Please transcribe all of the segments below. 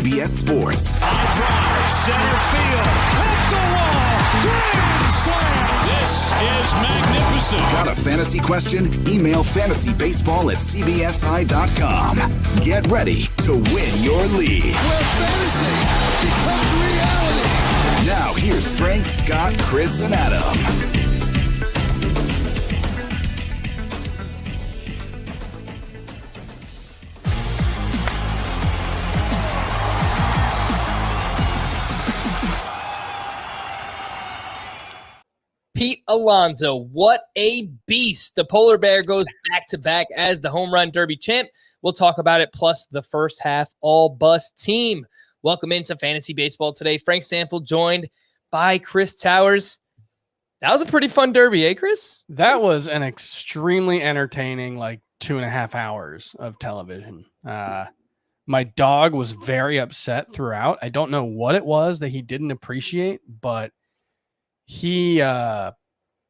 CBS Sports. High drive, center field, hit the wall, grand slam. This is magnificent. Got a fantasy question? Email fantasybaseball@cbsi.com. Get ready to win your league. Where fantasy becomes reality. Now here's Frank, Scott, Chris, and Adam. Pete Alonso, what a beast. The polar bear goes back-to-back as the home run derby champ. We'll talk about it, plus the first half all-bus team. Welcome into Fantasy Baseball today. Frank Stanfield joined by Chris Towers. That was a pretty fun derby, eh, Chris? That was an extremely entertaining, 2.5 hours of television. My dog was very upset throughout. I don't know what it was that he didn't appreciate, but he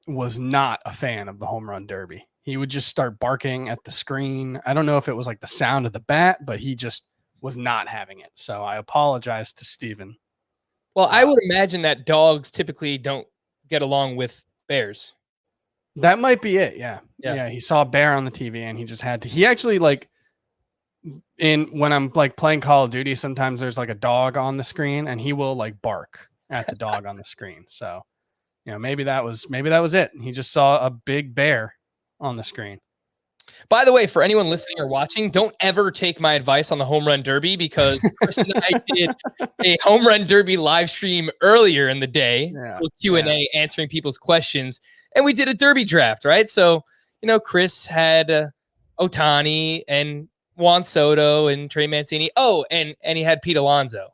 was not a fan of the home run derby. He would just start barking at the screen. I don't know if it was the sound of the bat, but he just was not having it. So I apologize to Steven. Well, I would imagine that dogs typically don't get along with bears. That might be it. Yeah. He saw a bear on the TV and he just had to. He actually when I'm playing Call of Duty, sometimes there's a dog on the screen and he will bark at the dog on the screen. So, maybe that was it. He just saw a big bear on the screen. By the way, for anyone listening or watching, don't ever take my advice on the home run derby, because Chris and I did a home run derby live stream earlier in the day, Q&A, answering people's questions, and we did a derby draft, right? So, Chris had Ohtani and Juan Soto and Trey Mancini. Oh, and he had Pete Alonso.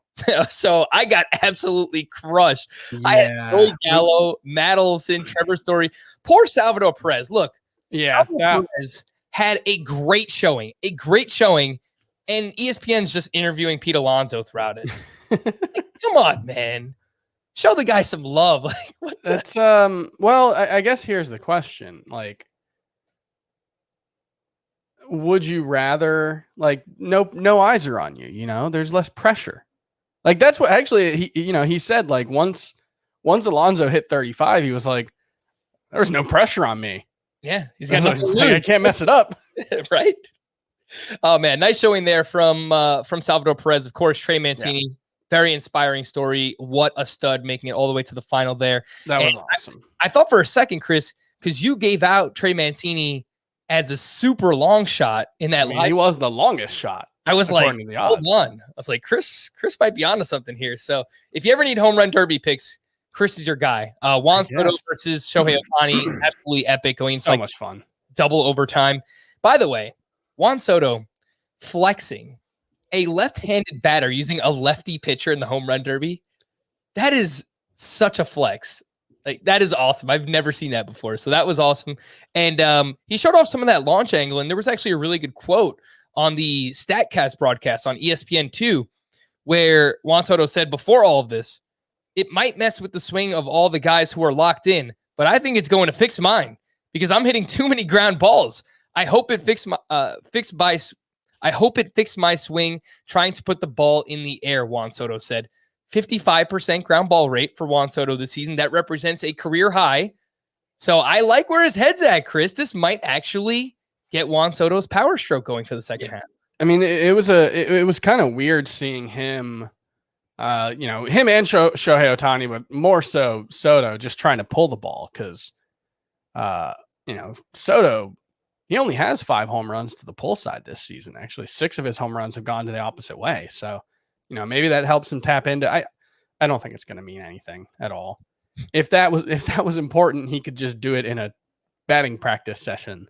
So I got absolutely crushed. Yeah. I had Joey Gallo, Matt Olson, Trevor Story, poor Salvador Perez. Look, Perez had a great showing, and ESPN's just interviewing Pete Alonso throughout it. Come on, man. Show the guy some love. That's well, I guess here's the question. Would you rather no eyes are on you, there's less pressure. That's what actually he said, once Alonso hit 35, he was there was no pressure on me. Yeah, he's got I can't mess it up. Right? Oh man, nice showing there from Salvador Perez. Of course, Trey Mancini, very inspiring story. What a stud, making it all the way to the final there. That was awesome. I thought for a second, Chris, because you gave out Trey Mancini as a super long shot in that live. He was the longest shot. I was hold on. I was Chris might be onto something here. So if you ever need home run derby picks, Chris is your guy. Juan Soto versus Shohei Ohtani, absolutely epic. Going so much fun. Double overtime. By the way, Juan Soto flexing a left-handed batter using a lefty pitcher in the home run derby. That is such a flex. That is awesome. I've never seen that before. So that was awesome. And he showed off some of that launch angle. And there was actually a really good quote on the StatCast broadcast on ESPN2, where Juan Soto said before all of this, it might mess with the swing of all the guys who are locked in, but I think it's going to fix mine because I'm hitting too many ground balls. I hope it fixed my swing trying to put the ball in the air, Juan Soto said. 55% ground ball rate for Juan Soto this season. That represents a career high. So I like where his head's at, Chris. This might actually get Juan Soto's power stroke going for the second half. I mean, it was kind of weird seeing him, him and Shohei Ohtani, but more so Soto just trying to pull the ball because, Soto, he only has 5 home runs to the pull side this season. Actually, 6 of his home runs have gone to the opposite way. So, maybe that helps him tap into. I don't think it's going to mean anything at all. If that was important, he could just do it in a batting practice session.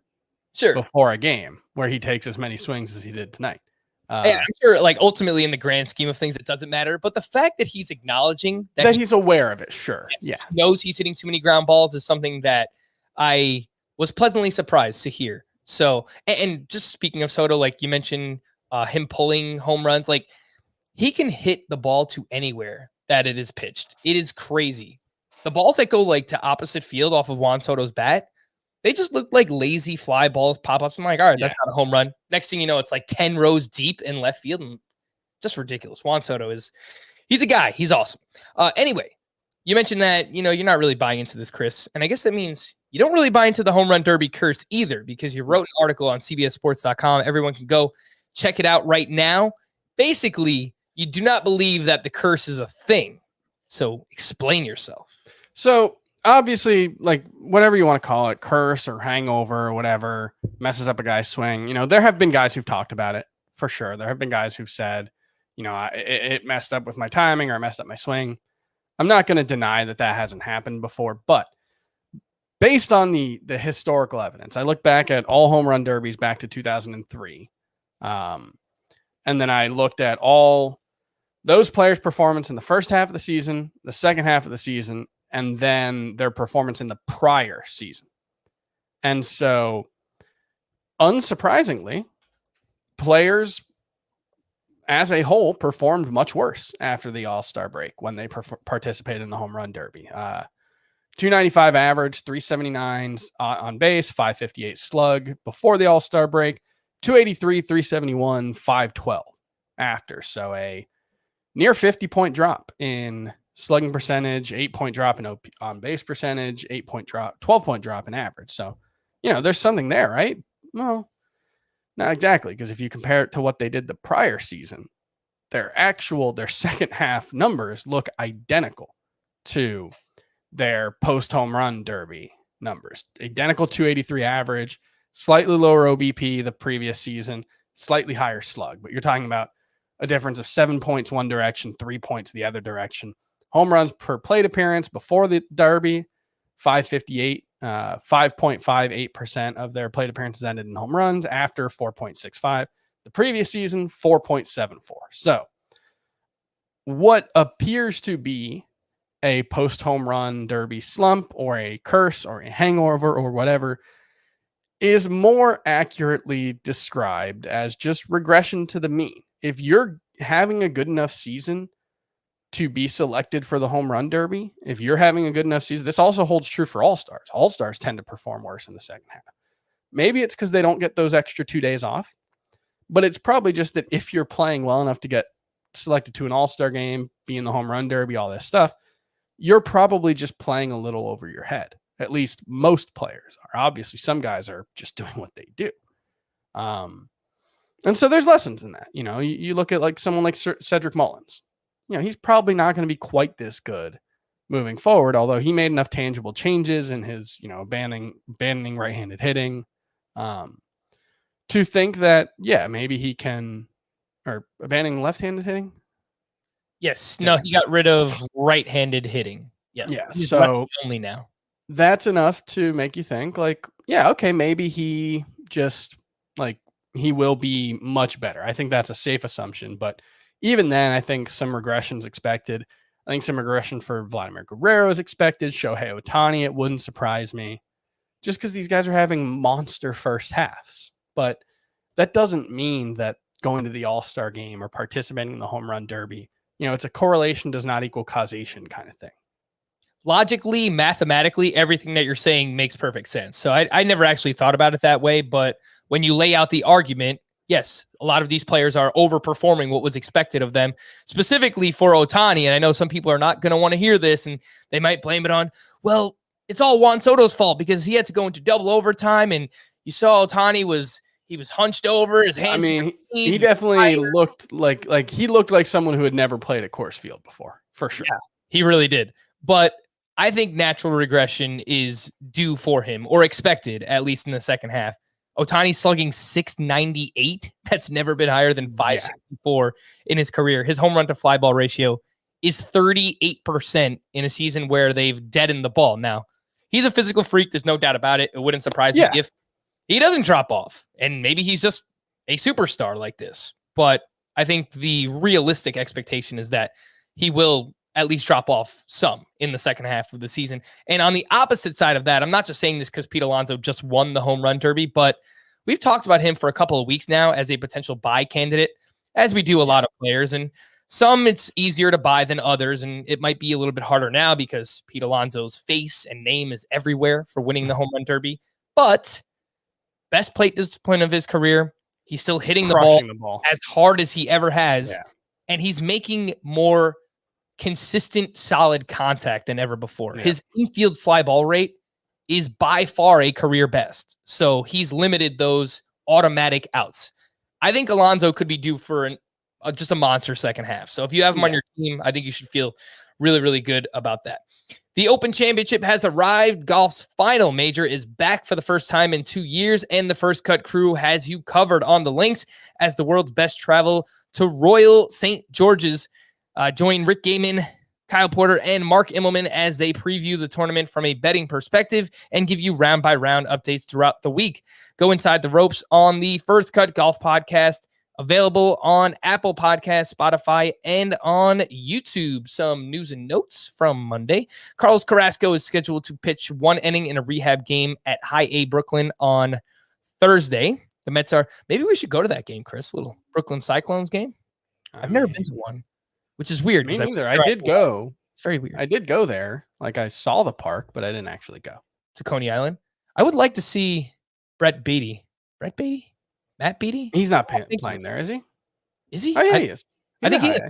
Sure. Before a game where he takes as many swings as he did tonight. I'm sure ultimately in the grand scheme of things, it doesn't matter. But the fact that he's acknowledging that he's aware of it. Sure. Yes, knows he's hitting too many ground balls is something that I was pleasantly surprised to hear. So, and just speaking of Soto, you mentioned him pulling home runs, he can hit the ball to anywhere that it is pitched. It is crazy. The balls that go to opposite field off of Juan Soto's bat, they just look like lazy fly balls, pop-ups. I'm all right, that's not a home run. Next thing you know, it's 10 rows deep in left field. And just ridiculous. Juan Soto he's a guy. He's awesome. Anyway, you mentioned that, you're not really buying into this, Chris. And I guess that means you don't really buy into the home run derby curse either, because you wrote an article on CBSSports.com. Everyone can go check it out right now. Basically, you do not believe that the curse is a thing. So explain yourself. So obviously, like whatever you want to call it, curse or hangover or whatever, messes up a guy's swing. There have been guys who've talked about it for sure. There have been guys who've said, it messed up with my timing or I messed up my swing. I'm not going to deny that hasn't happened before, but based on the historical evidence, I look back at all home run derbies back to 2003. And then I looked at all those players' performance in the first half of the season, the second half of the season, and then their performance in the prior season. And so, unsurprisingly, players as a whole performed much worse after the All-Star break when they participated in the home run derby. 295 average, 379 on base, 558 slug before the All-Star break, 283, 371, 512 after. So a near 50-point drop in slugging percentage, 8-point drop in on base percentage, 8-point drop, 12-point drop in average. So, there's something there, right? Well, not exactly, because if you compare it to what they did the prior season, their second half numbers look identical to their post home run derby numbers. Identical 283 average, slightly lower OBP the previous season, slightly higher slug, but you're talking about a difference of 7 points one direction, 3 points the other direction. Home runs per plate appearance before the derby, 558. 5.58% of their plate appearances ended in home runs. After, 4.65. The previous season, 4.74. So what appears to be a post home run derby slump or a curse or a hangover or whatever is more accurately described as just regression to the mean. If you're having a good enough season to be selected for the home run derby, if you're having a good enough season, this also holds true for all-stars. All-stars tend to perform worse in the second half. Maybe it's because they don't get those extra 2 days off, but it's probably just that if you're playing well enough to get selected to an all-star game, be in the home run derby, all this stuff, you're probably just playing a little over your head. At least most players are. Obviously, some guys are just doing what they do. And so there's lessons in that. You look at like someone like Cedric Mullins. He's probably not going to be quite this good moving forward, although he made enough tangible changes in his, abandoning right-handed hitting to think that, maybe he can, or abandoning left-handed hitting. Yes. No, he got rid of right-handed hitting. Yes. Yeah. He's so only now. That's enough to make you think like, okay, maybe he just he will be much better. I think that's a safe assumption, but even then, I think some regression is expected. I think some regression for Vladimir Guerrero is expected. Shohei Ohtani, it wouldn't surprise me. Just because these guys are having monster first halves. But that doesn't mean that going to the All-Star game or participating in the home run derby, it's a correlation does not equal causation kind of thing. Logically, mathematically, everything that you're saying makes perfect sense. So I never actually thought about it that way. But when you lay out the argument, yes, a lot of these players are overperforming what was expected of them, specifically for Ohtani. And I know some people are not going to want to hear this, and they might blame it on, well, it's all Juan Soto's fault because he had to go into double overtime. And you saw Ohtani was hunched over, his hands. I mean, he definitely looked like he looked like someone who had never played at Coors Field before, for sure. Yeah, he really did. But I think natural regression is due for him, or expected, at least in the second half. Ohtani slugging 698. That's never been higher than 564 in his career. His home run to fly ball ratio is 38% in a season where they've deadened the ball. Now, he's a physical freak. There's no doubt about it. It wouldn't surprise me if he doesn't drop off, and maybe he's just a superstar like this. But I think the realistic expectation is that he will at least drop off some in the second half of the season. And on the opposite side of that, I'm not just saying this because Pete Alonso just won the home run derby, but we've talked about him for a couple of weeks now as a potential buy candidate, as we do a lot of players. And some it's easier to buy than others, and it might be a little bit harder now because Pete Alonso's face and name is everywhere for winning the home run derby. But best plate discipline of his career, he's still hitting the ball as hard as he ever has. Yeah. and he's making more consistent, solid contact than ever before. Yeah. His infield fly ball rate is by far a career best. So he's limited those automatic outs. I think Alonso could be due for just a monster second half. So if you have him on your team, I think you should feel really, really good about that. The Open Championship has arrived. Golf's final major is back for the first time in 2 years, and the First Cut crew has you covered on the links as the world's best travel to Royal St. George's. Join Rick Gaiman, Kyle Porter, and Mark Immelman as they preview the tournament from a betting perspective and give you round-by-round updates throughout the week. Go inside the ropes on the First Cut Golf Podcast, available on Apple Podcasts, Spotify, and on YouTube. Some news and notes from Monday. Carlos Carrasco is scheduled to pitch one inning in a rehab game at High A Brooklyn on Thursday. The Mets are... Maybe we should go to that game, Chris. A little Brooklyn Cyclones game. I've never been to one, which is weird. Me neither. I did go. It's very weird. I did go there. Like, I saw the park, but I didn't actually go. To Coney Island. I would like to see Brett Beatty. Brett Beatty? Matt Beatty? He's not playing there, is he? Is he? Oh, yeah, he is. I think he is.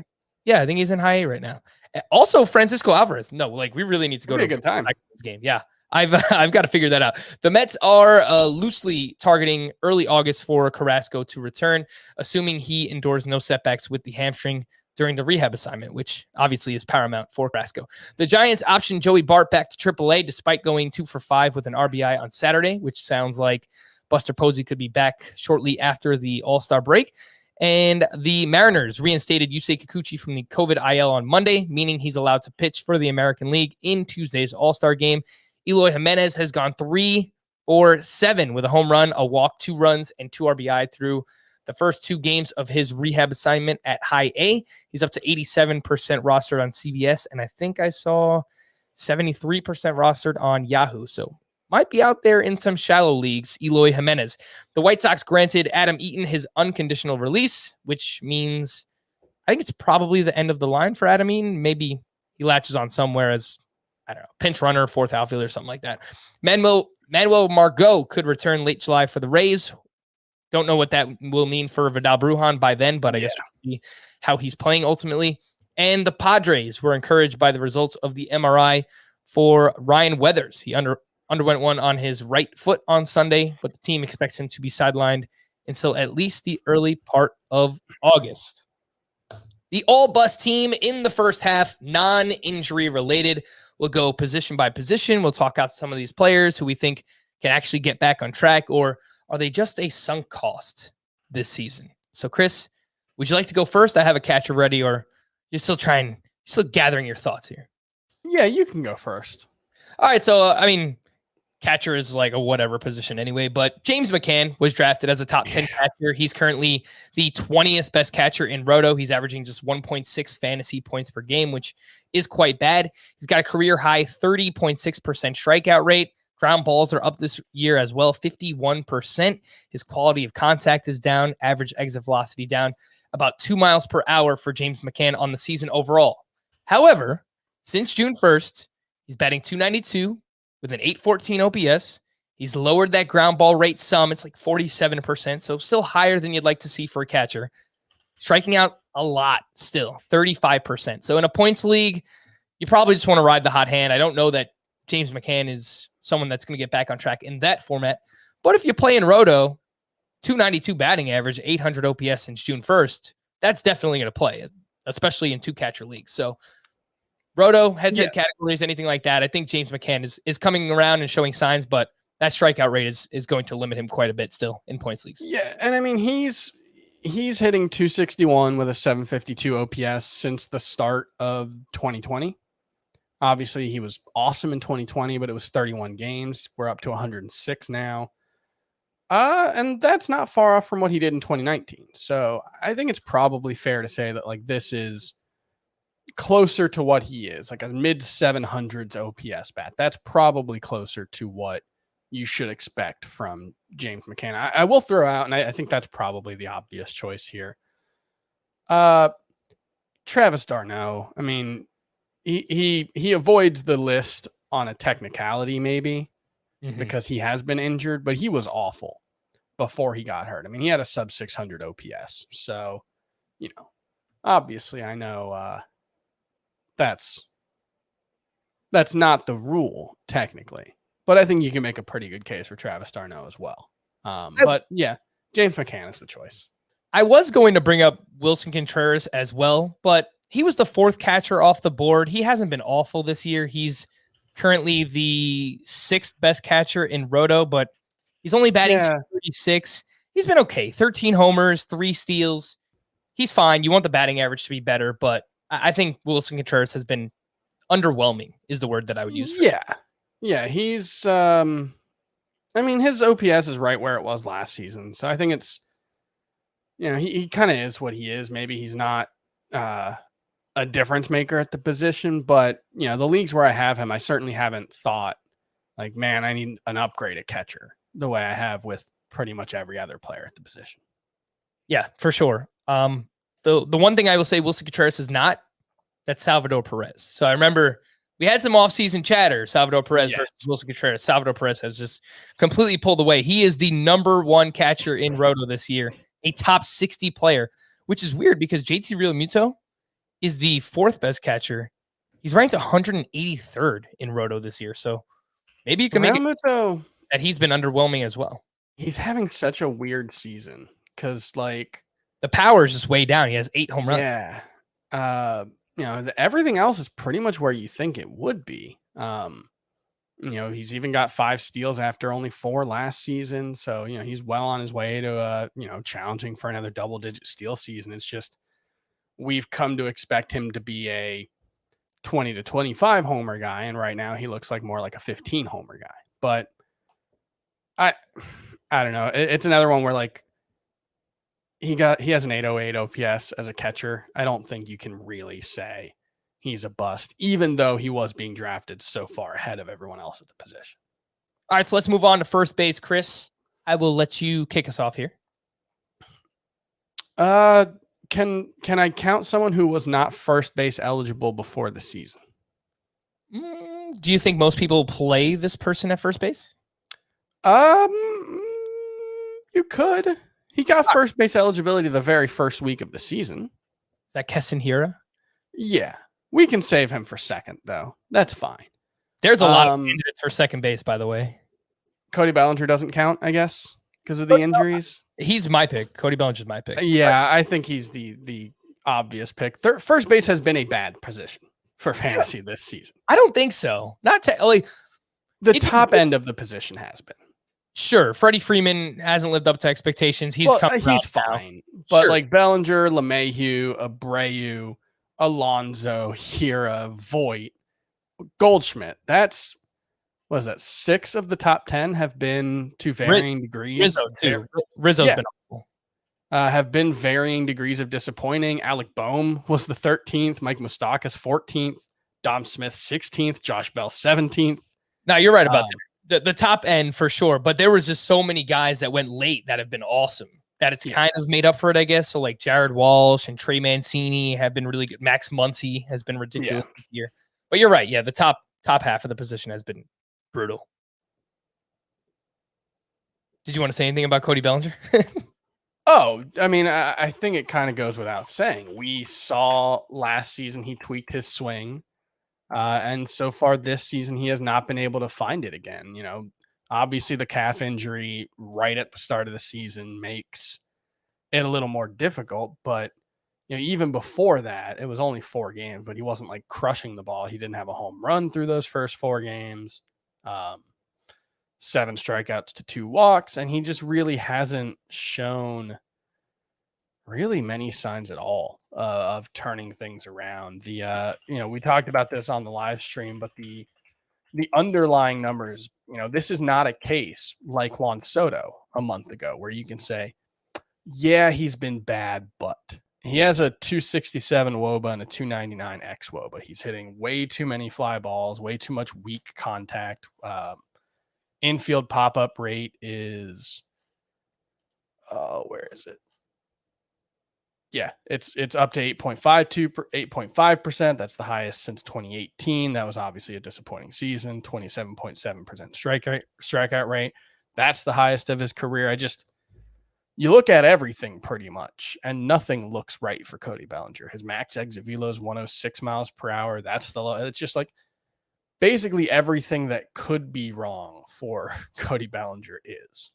Yeah, I think he's in High A right now. Also, Francisco Alvarez. No, like, we really need to go to a good time. This game. Yeah, I've got to figure that out. The Mets are loosely targeting early August for Carrasco to return, assuming he endures no setbacks with the hamstring during the rehab assignment, which obviously is paramount for Carrasco. The Giants optioned Joey Bart back to AAA despite going 2 for 5 with an RBI on Saturday, which sounds like Buster Posey could be back shortly after the All-Star break. And the Mariners reinstated Yusei Kikuchi from the COVID IL on Monday, meaning he's allowed to pitch for the American League in Tuesday's All-Star game. Eloy Jimenez has gone 3 for 7 with a home run, a walk, 2 runs, and 2 RBI through the first 2 games of his rehab assignment at High A. He's up to 87% rostered on CBS, and I think I saw 73% rostered on Yahoo. So might be out there in some shallow leagues, Eloy Jimenez. The White Sox granted Adam Eaton his unconditional release, which means I think it's probably the end of the line for Adam Eaton. Maybe he latches on somewhere as, I don't know, pinch runner, 4th outfielder, something like that. Manuel Margot could return late July for the Rays. Don't know what that will mean for Vidal Brujan by then, but I guess we'll see how he's playing ultimately. And the Padres were encouraged by the results of the MRI for Ryan Weathers. He underwent one on his right foot on Sunday, but the team expects him to be sidelined until at least the early part of August. The all-bus team in the first half, non-injury related, will go position by position. We'll talk out some of these players who we think can actually get back on track, or are they just a sunk cost this season? So, Chris, would you like to go first? I have a catcher ready, or you're still gathering your thoughts here? Yeah, you can go first. All right, so, catcher is like a whatever position anyway, but James McCann was drafted as a top 10 catcher. He's currently the 20th best catcher in Roto. He's averaging just 1.6 fantasy points per game, which is quite bad. He's got a career high 30.6% strikeout rate. Ground balls are up this year as well, 51%. His quality of contact is down. Average exit velocity down about 2 miles per hour for James McCann on the season overall. However, since June 1st, he's batting .292 with an .814 OPS. He's lowered that ground ball rate some. It's like 47%, so still higher than you'd like to see for a catcher. Striking out a lot still, 35%. So in a points league, you probably just want to ride the hot hand. I don't know that James McCann is someone that's going to get back on track in that format. But if you play in Roto, .292 batting average, 800 OPS since June 1st, that's definitely going to play, especially in 2-catcher leagues. So Roto, head-to-head categories, anything like that, I think James McCann is coming around and showing signs, but that strikeout rate is going to limit him quite a bit still in points leagues. Yeah, and he's hitting .261 with a .752 OPS since the start of 2020. Obviously, he was awesome in 2020, but it was 31 games. We're up to 106 now. And that's not far off from what he did in 2019. So I think it's probably fair to say that like this is closer to what he is, like a mid 700s OPS bat. That's probably closer to what you should expect from James McCann. I will throw out, and I think that's probably the obvious choice here. Travis d'Arnaud. I mean, he avoids the list on a technicality maybe because he has been injured, but he was awful before he got hurt. I mean, he had a sub 600 OPS. So, obviously I know that's not the rule technically, but I think you can make a pretty good case for Travis d'Arnaud as well. But yeah, James McCann is the choice. I was going to bring up Wilson Contreras as well, but he was the fourth catcher off the board. He hasn't been awful this year. He's currently the sixth best catcher in Roto, but he's only batting 236. He's been okay. 13 homers, 3 steals. He's fine. You want the batting average to be better, but I think Wilson Contreras has been underwhelming is the word that I would use for him. Yeah, he's I mean, his OPS is right where it was last season. So I think it's, he kind of is what he is. Maybe he's not a difference maker at the position, but the leagues where I have him, I certainly haven't thought like, man, I need an upgrade at catcher the way I have with pretty much every other player at the position. Yeah, for sure. The one thing I will say Wilson Contreras is not, that's Salvador Perez. So I remember we had some offseason chatter, Salvador Perez versus Wilson Contreras. Salvador Perez has just completely pulled away. He is the number 1 catcher in Roto this year, a top 60 player, which is weird because JT Realmuto is the 4th best catcher. He's ranked 183rd in Roto this year. So maybe you can make it that he's been underwhelming as well. He's having such a weird season because like the power is just way down. He has 8 home runs. Yeah. Everything else is pretty much where you think it would be. He's even got 5 steals after only 4 last season. So, he's well on his way to, challenging for another double-digit steal season. It's just we've come to expect him to be a 20 to 25 homer guy. And right now he looks like more like a 15 homer guy. But I don't know. It's another one where like he has an 808 OPS as a catcher. I don't think you can really say he's a bust, even though he was being drafted so far ahead of everyone else at the position. All right, so let's move on to first base. Chris, I will let you kick us off here. Can I count someone who was not first base eligible before the season? Do you think most people play this person at first base? You could. He got first base eligibility the very first week of the season. Is that Keston Hiura? Yeah. We can save him for second, though. That's fine. There's a lot of candidates for second base, by the way. Cody Bellinger doesn't count, I guess, because of the injuries. He's my pick. Cody Bellinger's my pick. Yeah, I think he's the obvious pick. First base has been a bad position for fantasy this season. I don't think so. The top end of the position has been. Sure, Freddie Freeman hasn't lived up to expectations. He's fine. But like Bellinger, LeMahieu, Abreu, Alonso, Hiura, Voit, Goldschmidt. That's, what is that? 6 of the top 10 have been to varying degrees. Rizzo too. Rizzo's been awful. Have been varying degrees of disappointing. Alec Boehm was the 13th. Mike Moustakas 14th. Dom Smith 16th. Josh Bell 17th. Now you're right about that. The top end for sure, but there was just so many guys that went late that have been awesome that it's kind of made up for it, I guess. So like Jared Walsh and Trey Mancini have been really good. Max Muncy has been ridiculous this year. But you're right. Yeah, the top half of the position has been brutal. Did you want to say anything about Cody Bellinger? I mean, I think it kind of goes without saying. We saw last season he tweaked his swing. And so far this season, he has not been able to find it again. Obviously the calf injury right at the start of the season makes it a little more difficult. But, even before that, it was only 4 games, but he wasn't like crushing the ball. He didn't have a home run through those first 4 games, 7 strikeouts to 2 walks. And he just really hasn't shown really many signs at all of turning things around. We talked about this on the live stream, but the underlying numbers, this is not a case like Juan Soto a month ago where you can say, yeah, he's been bad, but he has a 267 WOBA and a 299 xWOBA. He's hitting way too many fly balls, way too much weak contact. Infield pop-up rate is, where is it? Yeah, it's up to 8.5%. That's the highest since 2018. That was obviously a disappointing season. 27.7% strikeout rate. That's the highest of his career. you look at everything pretty much, and nothing looks right for Cody Bellinger. His max exit velo is 106 miles per hour. That's the low. It's just like basically everything that could be wrong for Cody Bellinger is.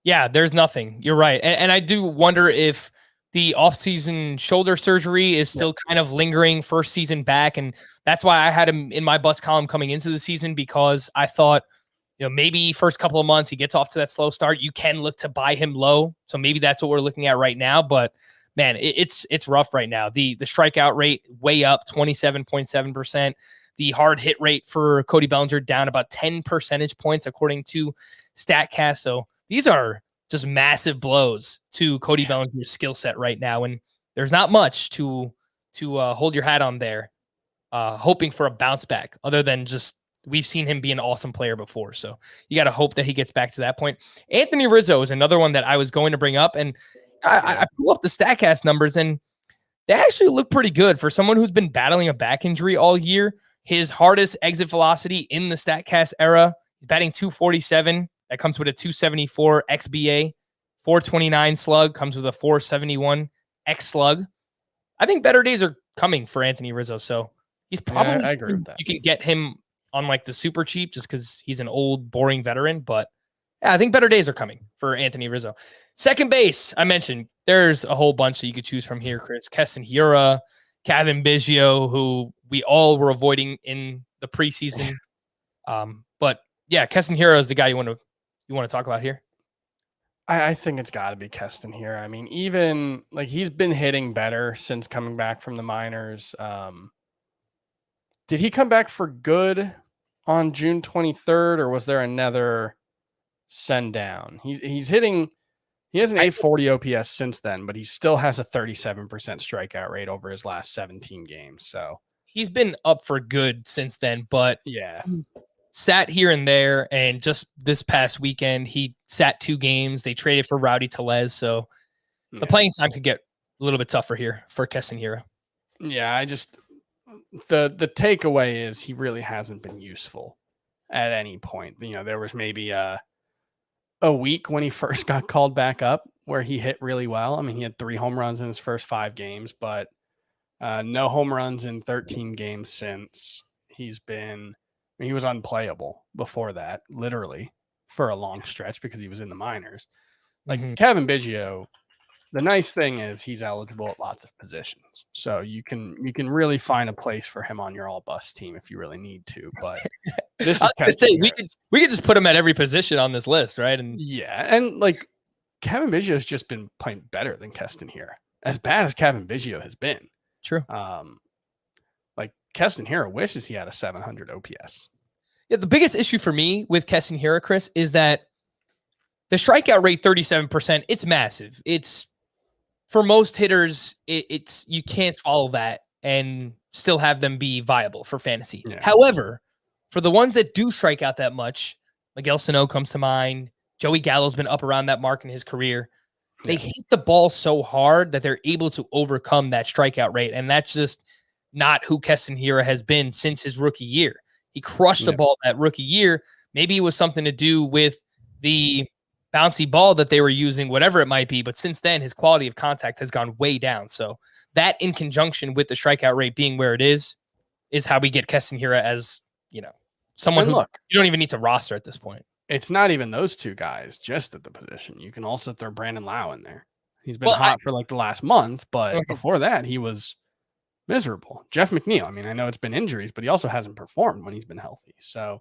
Yeah, there's nothing. You're right. And I do wonder if the offseason shoulder surgery is still kind of lingering first season back. And that's why I had him in my bust column coming into the season, because I thought, maybe first couple of months he gets off to that slow start. You can look to buy him low. So maybe that's what we're looking at right now. But man, it's rough right now. The strikeout rate way up 27.7%. The hard hit rate for Cody Bellinger down about 10 percentage points, according to StatCast. So these are just massive blows to Cody Bellinger's skill set right now. And there's not much to hold your hat on there, hoping for a bounce back, other than just we've seen him be an awesome player before. So you got to hope that he gets back to that point. Anthony Rizzo is another one that I was going to bring up. And I pull up the StatCast numbers, and they actually look pretty good for someone who's been battling a back injury all year. His hardest exit velocity in the StatCast era, he's batting 247. That comes with a 274 XBA, 429 slug, comes with a 471 X slug. I think better days are coming for Anthony Rizzo. So he's probably, I agree with that. You can get him on like the super cheap just because he's an old, boring veteran. But yeah, I think better days are coming for Anthony Rizzo. Second base, I mentioned there's a whole bunch that you could choose from here, Chris. Keston Hiura, Kevin Biggio, who we all were avoiding in the preseason. But yeah, Keston Hiura is the guy you want to talk about here. I think it's got to be Keston Hiura. I mean, even like he's been hitting better since coming back from the minors. Did he come back for good on June 23rd, or was there another send down? He's hitting. He has an 840 OPS since then, but he still has a 37% strikeout rate over his last 17 games. So he's been up for good since then, but yeah, sat here and there. And just this past weekend, he sat 2 games. They traded for Rowdy Tellez, so the playing time could get a little bit tougher here for Keston Hiura. Yeah, I just the takeaway is he really hasn't been useful at any point. There was maybe a week when he first got called back up where he hit really well. I mean, he had 3 home runs in his first 5 games, but no home runs in 13 games since. He was unplayable before that, literally, for a long stretch because he was in the minors. Like Kevin Biggio, the nice thing is he's eligible at lots of positions. So you can really find a place for him on your all bus team if you really need to. But this is we could just put him at every position on this list, right? And and like Kevin Biggio has just been playing better than Keston Hiura. As bad as Kevin Biggio has been. True. Like Keston Hiura wishes he had a 700 OPS. Yeah, the biggest issue for me with Keston Hiura, Chris, is that the strikeout rate 37%. It's massive. It's for most hitters, it's you can't follow that and still have them be viable for fantasy. Yeah. However, for the ones that do strike out that much, Miguel Sano comes to mind. Joey Gallo's been up around that mark in his career. They hit the ball so hard that they're able to overcome that strikeout rate. And that's just not who Keston Hiura has been since his rookie year. He crushed the ball that rookie year. Maybe it was something to do with the bouncy ball that they were using, whatever it might be. But since then, his quality of contact has gone way down. So that in conjunction with the strikeout rate being where it is how we get Keston Hiura as, someone who you don't even need to roster at this point. It's not even those 2 guys just at the position. You can also throw Brandon Lau in there. He's been hot for like the last month, but before that, he was miserable. Jeff McNeil. I mean, I know it's been injuries, but he also hasn't performed when he's been healthy. So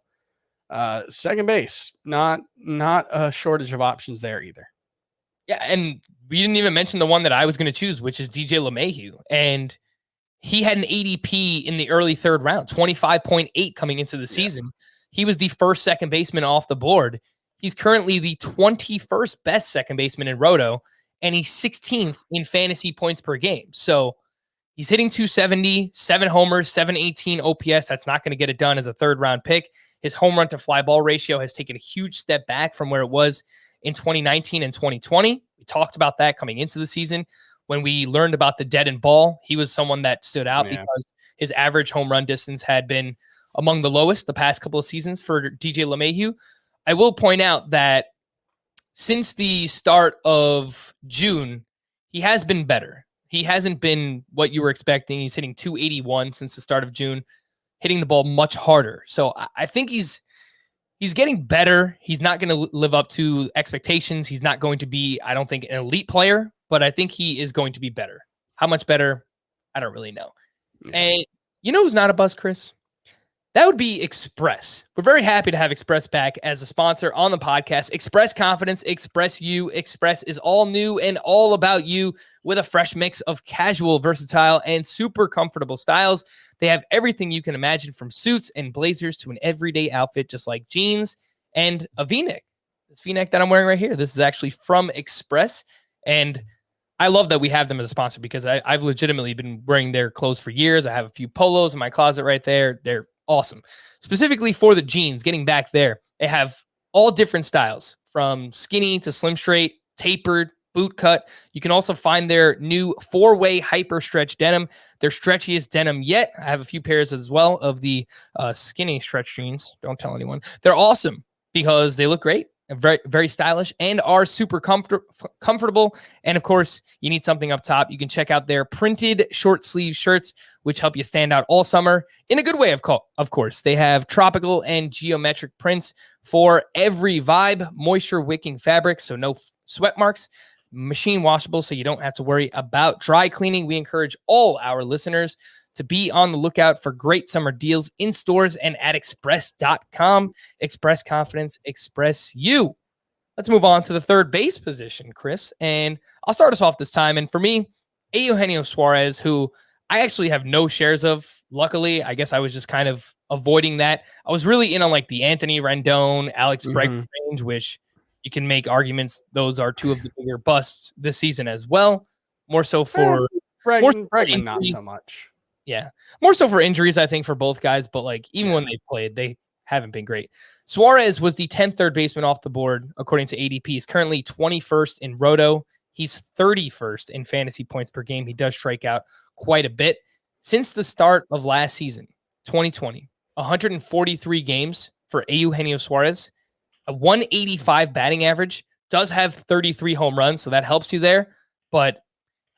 second base, not a shortage of options there either. Yeah, and we didn't even mention the one that I was going to choose, which is DJ LeMahieu. And he had an ADP in the early 3rd round, 25.8 coming into the season. He was the first second baseman off the board. He's currently the 21st best second baseman in Roto, and he's 16th in fantasy points per game. So he's hitting 270, 7 homers, 718 OPS. That's not going to get it done as a 3rd round pick. His home run to fly ball ratio has taken a huge step back from where it was in 2019 and 2020. We talked about that coming into the season. When we learned about the dead end ball, he was someone that stood out because his average home run distance had been among the lowest the past couple of seasons for DJ LeMahieu. I will point out that since the start of June, he has been better. He hasn't been what you were expecting. He's hitting 281 since the start of June, hitting the ball much harder. So I think he's getting better. He's not going to live up to expectations. He's not going to be, I don't think, an elite player, but I think he is going to be better. How much better? I don't really know. Yeah. And you know who's not a bust, Chris? That would be Express. We're very happy to have Express back as a sponsor on the podcast. Express Confidence, Express You. Express is all new and all about you with a fresh mix of casual, versatile, and super comfortable styles. They have everything you can imagine, from suits and blazers to an everyday outfit, just like jeans and a V-neck. This V-neck that I'm wearing right here, this is actually from Express. And I love that we have them as a sponsor because I've legitimately been wearing their clothes for years. I have a few polos in my closet right there. They're awesome. Specifically for the jeans, getting back there, they have all different styles, from skinny to slim straight, tapered, boot cut. You can also find their new 4-way hyper stretch denim, their stretchiest denim yet. I have a few pairs as well of the skinny stretch jeans. Don't tell anyone. They're awesome because they look great, very, very stylish, and are super comfortable. And of course, you need something up top. You can check out their printed short sleeve shirts, which help you stand out all summer in a good way. Of course, they have tropical and geometric prints for every vibe, moisture wicking fabric, so no sweat marks, machine washable, so you don't have to worry about dry cleaning. We encourage all our listeners to be on the lookout for great summer deals in stores and at express.com. Express Confidence, Express You. Let's move on to the third base position, Chris. And I'll start us off this time. And for me, Eugenio Suarez, who I actually have no shares of. Luckily, I guess I was just kind of avoiding that. I was really in on like the Anthony Rendon, Alex Bregman range, which you can make arguments those are two of the bigger busts this season as well. More so for Bregman, not so much. Yeah, more so for injuries, I think, for both guys. But like even when they played, they haven't been great. Suarez was the 10th third baseman off the board, according to ADP. He's currently 21st in Roto. He's 31st in fantasy points per game. He does strike out quite a bit. Since the start of last season, 2020, 143 games for Eugenio Suarez, a 185 batting average, does have 33 home runs, so that helps you there. But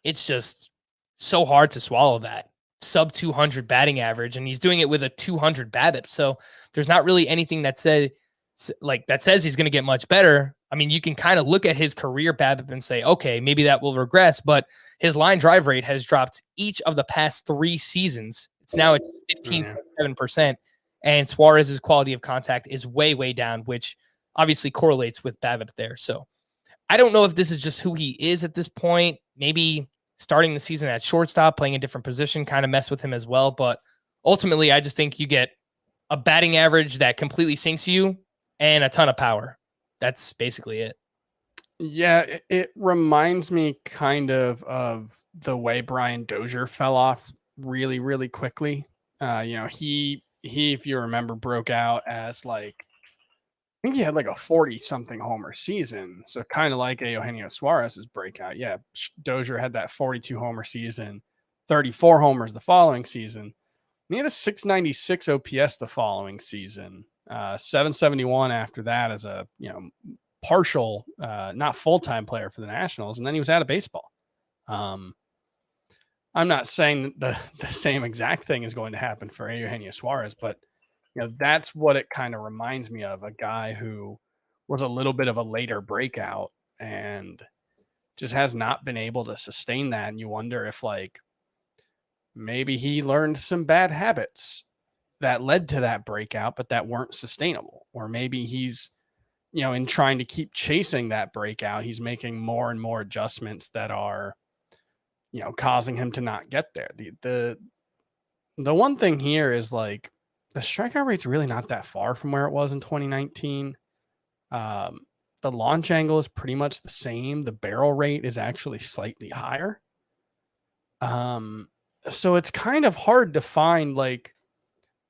it's just so hard to swallow that sub 200 batting average, and he's doing it with a 200 BABIP. So there's not really anything that says he's going to get much better. I mean, you can kind of look at his career BABIP and say, okay, maybe that will regress, but his line drive rate has dropped each of the past 3 seasons. It's now at 15.7%, and Suarez's quality of contact is way, way down, which obviously correlates with BABIP there. So I don't know if this is just who he is at this point. Maybe starting the season at shortstop, playing a different position, kind of mess with him as well. But ultimately, I just think you get a batting average that completely sinks you and a ton of power. That's basically it. Yeah, it reminds me kind of the way Brian Dozier fell off really, really quickly. He, if you remember, broke out as like, I think he had like a 40-something homer season. So kind of like Eugenio Suarez's breakout. Yeah, Dozier had that 42 homer season, 34 homers the following season. And he had a 696 OPS the following season, 771 after that as a partial, not full-time player for the Nationals. And then he was out of baseball. I'm not saying the same exact thing is going to happen for Eugenio Suarez, but that's what it kind of reminds me of, a guy who was a little bit of a later breakout and just has not been able to sustain that. And you wonder if like maybe he learned some bad habits that led to that breakout, but that weren't sustainable. Or maybe he's, in trying to keep chasing that breakout, he's making more and more adjustments that are, causing him to not get there. The one thing here is like, the strikeout rate's really not that far from where it was in 2019. The launch angle is pretty much the same. The barrel rate is actually slightly higher. So it's kind of hard to find like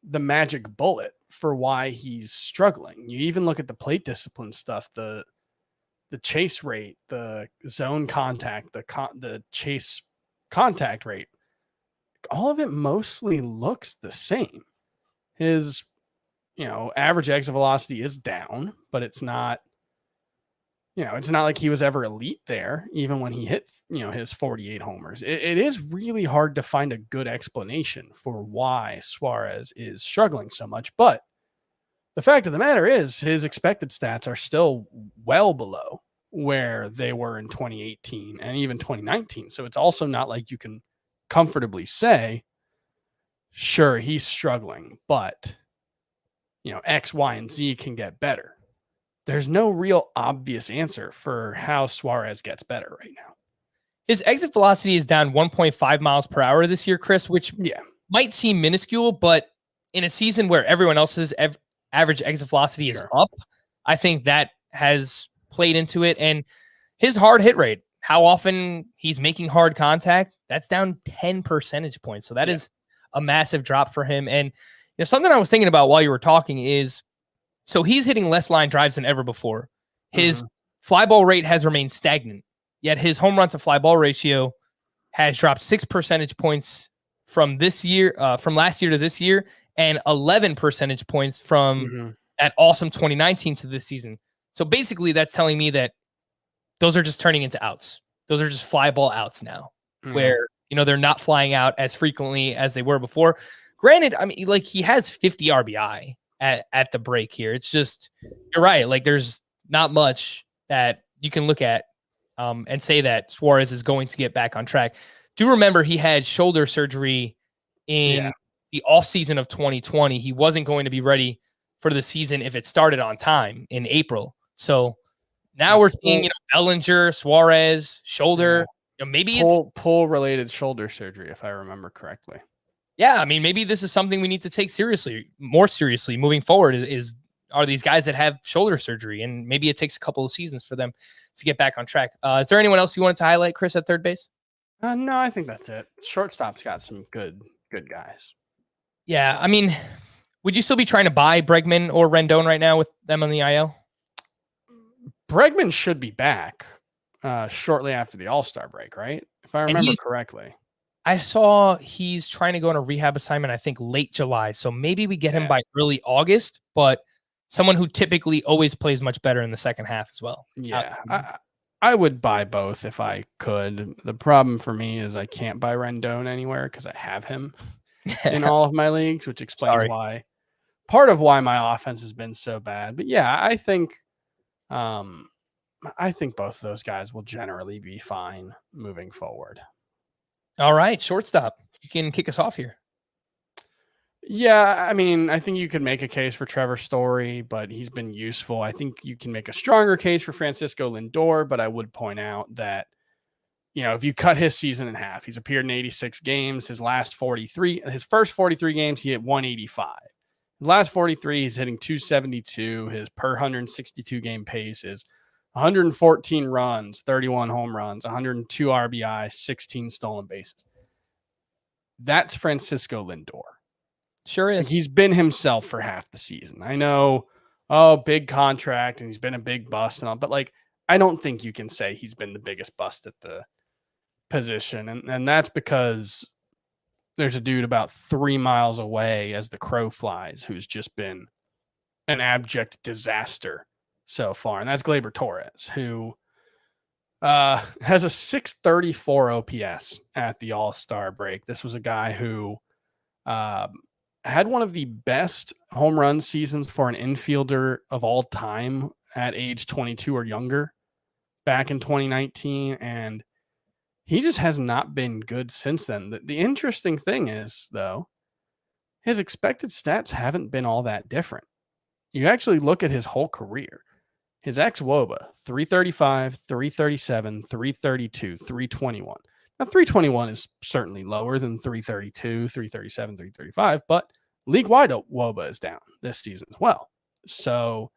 the magic bullet for why he's struggling. You even look at the plate discipline stuff, the chase rate, the zone contact, the chase contact rate. All of it mostly looks the same. His, average exit velocity is down, but it's not it's not like he was ever elite there, even when he hit, his 48 homers. It is really hard to find a good explanation for why Suarez is struggling so much. But the fact of the matter is his expected stats are still well below where they were in 2018 and even 2019. So it's also not like you can comfortably say, sure, he's struggling, but, X, Y, and Z can get better. There's no real obvious answer for how Suarez gets better right now. His exit velocity is down 1.5 miles per hour this year, Chris, which might seem minuscule, but in a season where everyone else's average exit velocity is up, I think that has played into it. And his hard hit rate, how often he's making hard contact, that's down 10 percentage points. So that is a massive drop for him. And something I was thinking about while you were talking is, so he's hitting less line drives than ever before. His fly ball rate has remained stagnant, yet his home run to fly ball ratio has dropped 6 percentage points from last year to this year, and 11 percentage points from that awesome 2019 to this season. So basically that's telling me that those are just turning into outs. Those are just fly ball outs now, where, they're not flying out as frequently as they were before. Granted, I mean, like, he has 50 RBI at the break here. It's just, you're right. Like, there's not much that you can look at and say that Suarez is going to get back on track. Do remember he had shoulder surgery in the offseason of 2020. He wasn't going to be ready for the season if it started on time in April. So now we're seeing, Bellinger, Suarez, shoulder. Maybe it's pull related shoulder surgery, if I remember correctly. Yeah, I mean, maybe this is something we need to take more seriously moving forward. Are these guys that have shoulder surgery, and maybe it takes a couple of seasons for them to get back on track. Is there anyone else you wanted to highlight, Chris, at third base? No, I think that's it. Shortstop's got some good guys. Yeah, I mean, would you still be trying to buy Bregman or Rendon right now with them on the IL? Bregman should be back shortly after the All-Star break, right? If I remember correctly. I saw he's trying to go on a rehab assignment, I think late July. So maybe we get him by early August, but someone who typically always plays much better in the second half as well. Yeah, I would buy both if I could. The problem for me is I can't buy Rendon anywhere because I have him in all of my leagues, which explains part of why my offense has been so bad. But yeah, I think both of those guys will generally be fine moving forward. All right, shortstop. You can kick us off here. Yeah, I mean, I think you could make a case for Trevor Story, but he's been useful. I think you can make a stronger case for Francisco Lindor, but I would point out that, if you cut his season in half, he's appeared in 86 games. His first 43 games, he hit 185. His last 43, he's hitting 272. His per 162 game pace is 114 runs, 31 home runs, 102 RBI, 16 stolen bases. That's Francisco Lindor. Sure is. He's been himself for half the season. I know, big contract, and he's been a big bust and all, but I don't think you can say he's been the biggest bust at the position. And that's because there's a dude about 3 miles away as the crow flies who's just been an abject disaster so far, and that's Gleyber Torres, who has a 634 OPS at the All-Star break. This was a guy who had one of the best home run seasons for an infielder of all time at age 22 or younger back in 2019, and he just has not been good since then. The interesting thing is, though, his expected stats haven't been all that different. You actually look at his whole career. His ex-WOBA, 335, 337, 332, 321. Now, 321 is certainly lower than 332, 337, 335, but league-wide WOBA is down this season as well. So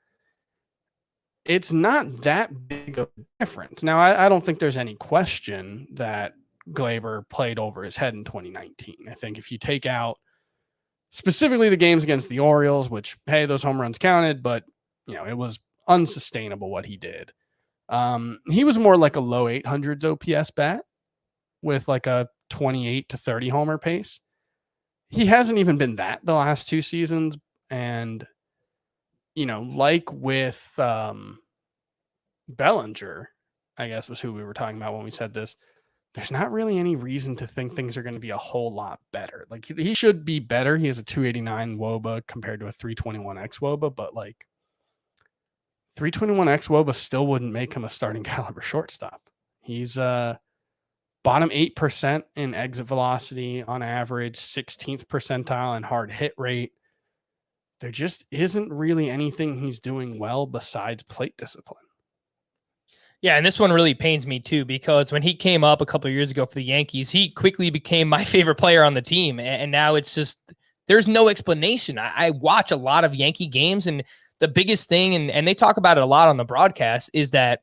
it's not that big of a difference. Now, I don't think there's any question that Gleyber played over his head in 2019. I think if you take out specifically the games against the Orioles, which, hey, those home runs counted, but, it was unsustainable what he did. He was more like a low 800s OPS bat with like a 28 to 30 homer pace. He hasn't even been that the last 2 seasons. And, like with Bellinger, I guess, was who we were talking about when we said this. There's not really any reason to think things are going to be a whole lot better. Like he should be better. He has a 289 WOBA compared to a 321X WOBA, but like 321X WOBA still wouldn't make him a starting caliber shortstop. He's bottom 8% in exit velocity on average, 16th percentile in hard hit rate. There just isn't really anything he's doing well besides plate discipline. Yeah, and this one really pains me too, because when he came up a couple of years ago for the Yankees, he quickly became my favorite player on the team. And now it's just, there's no explanation. I watch a lot of Yankee games, and the biggest thing, and they talk about it a lot on the broadcast, is that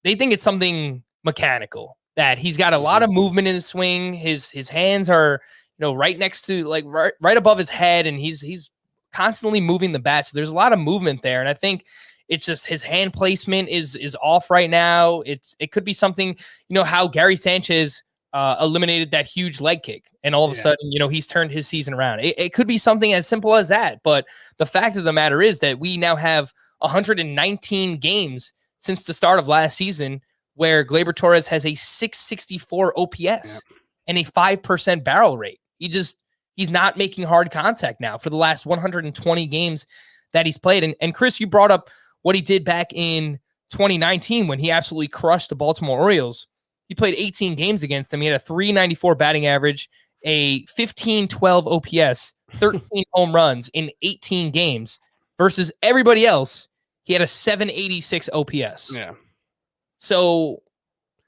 they think it's something mechanical, that he's got a lot of movement in his swing. His hands are, right next to, like right above his head, and he's constantly moving the bat. So there's a lot of movement there. And I think it's just his hand placement is off right now. It could be something, how Gary Sanchez eliminated that huge leg kick, and all of a sudden, he's turned his season around. It could be something as simple as that. But the fact of the matter is that we now have 119 games since the start of last season where Gleyber Torres has a 664 OPS and a 5% barrel rate. He's not making hard contact now for the last 120 games that he's played. And Chris, you brought up what he did back in 2019 when he absolutely crushed the Baltimore Orioles. He played 18 games against them. He had a 394 batting average, a 1512 OPS, 13 home runs in 18 games versus everybody else. He had a 786 OPS. Yeah. So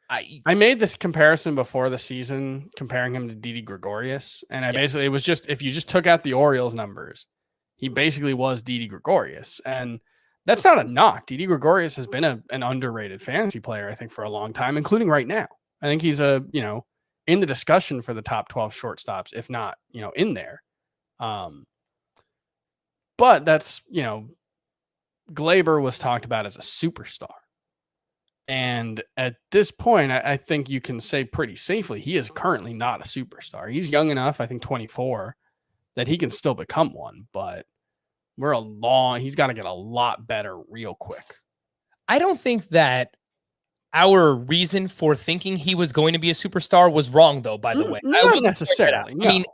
I made this comparison before the season, comparing him to Didi Gregorius. And it was just, if you just took out the Orioles numbers, he basically was Didi Gregorius. And that's not a knock. Didi Gregorius has been an underrated fantasy player, I think, for a long time, including right now. I think he's in the discussion for the top 12 shortstops, if not, in there. But that's, Gleyber was talked about as a superstar. And at this point, I think you can say pretty safely, he is currently not a superstar. He's young enough, I think 24, that he can still become one, but he's got to get a lot better real quick. I don't think that our reason for thinking he was going to be a superstar was wrong, though, by the way. Not necessarily. No. I mean,